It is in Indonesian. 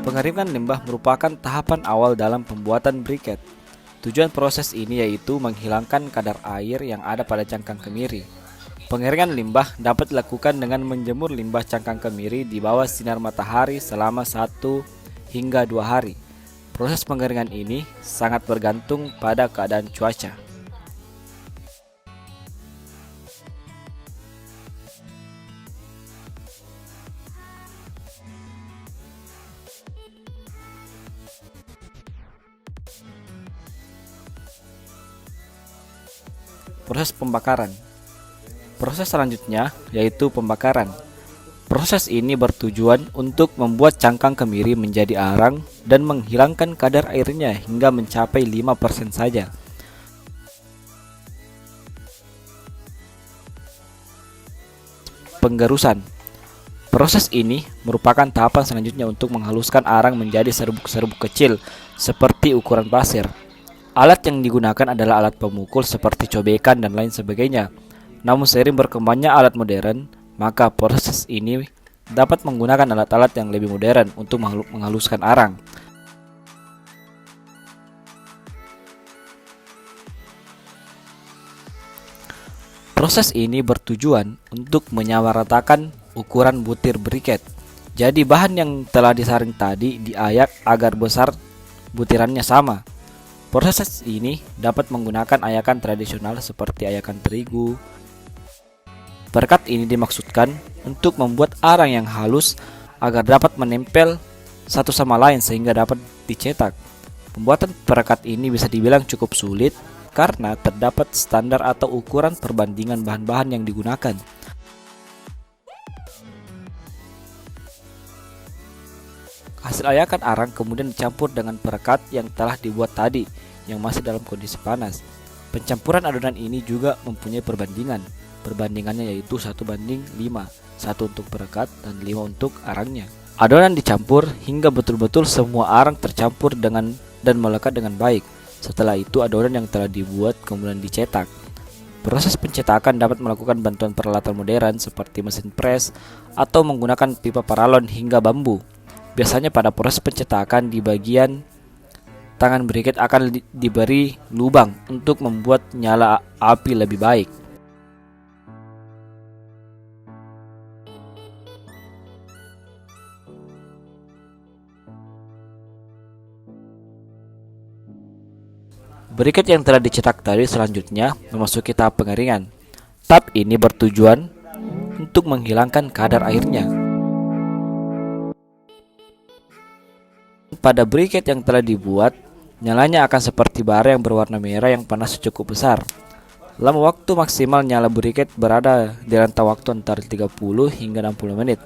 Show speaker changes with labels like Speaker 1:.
Speaker 1: Pengeringan limbah merupakan tahapan awal dalam pembuatan briket. Tujuan proses ini yaitu menghilangkan kadar air yang ada pada cangkang kemiri. Pengeringan limbah dapat dilakukan dengan menjemur limbah cangkang kemiri di bawah sinar matahari selama 1 hingga 2 hari. Proses pengeringan ini sangat bergantung pada keadaan cuaca. Proses pembakaran. Proses selanjutnya yaitu pembakaran. Proses ini bertujuan untuk membuat cangkang kemiri menjadi arang dan menghilangkan kadar airnya hingga mencapai 5% saja. Penggerusan. Proses ini merupakan tahapan selanjutnya untuk menghaluskan arang menjadi serbuk-serbuk kecil seperti ukuran pasir. Alat yang digunakan adalah alat pemukul seperti cobekan dan lain sebagainya. Namun seiring berkembangnya alat modern, maka proses ini dapat menggunakan alat-alat yang lebih modern untuk menghaluskan arang. Proses ini bertujuan untuk menyamaratakan ukuran butir briket. Jadi bahan yang telah disaring tadi diayak agar besar butirannya sama. Proses ini dapat menggunakan ayakan tradisional seperti ayakan terigu. Perekat ini dimaksudkan untuk membuat arang yang halus agar dapat menempel satu sama lain sehingga dapat dicetak. Pembuatan perekat ini bisa dibilang cukup sulit karena terdapat standar atau ukuran perbandingan bahan-bahan yang digunakan. Hasil ayakan arang kemudian dicampur dengan perekat yang telah dibuat tadi yang masih dalam kondisi panas. Pencampuran adonan ini juga mempunyai perbandingan. Perbandingannya yaitu 1:5, 1 untuk perekat dan 5 untuk arangnya. Adonan dicampur hingga betul-betul semua arang tercampur dan melekat dengan baik. Setelah itu adonan yang telah dibuat kemudian dicetak. Proses pencetakan dapat melakukan bantuan peralatan modern seperti mesin pres atau menggunakan pipa paralon hingga bambu. Biasanya pada proses pencetakan di bagian tangan briket akan diberi lubang untuk membuat nyala api lebih baik. Briket yang telah dicetak tadi selanjutnya memasuki tahap pengeringan. Tahap ini bertujuan untuk menghilangkan kadar airnya. Pada briket yang telah dibuat, nyalanya akan seperti bara yang berwarna merah yang panasnya cukup besar. Lama waktu maksimal nyala briket berada di rentang waktu antara 30 hingga 60 menit.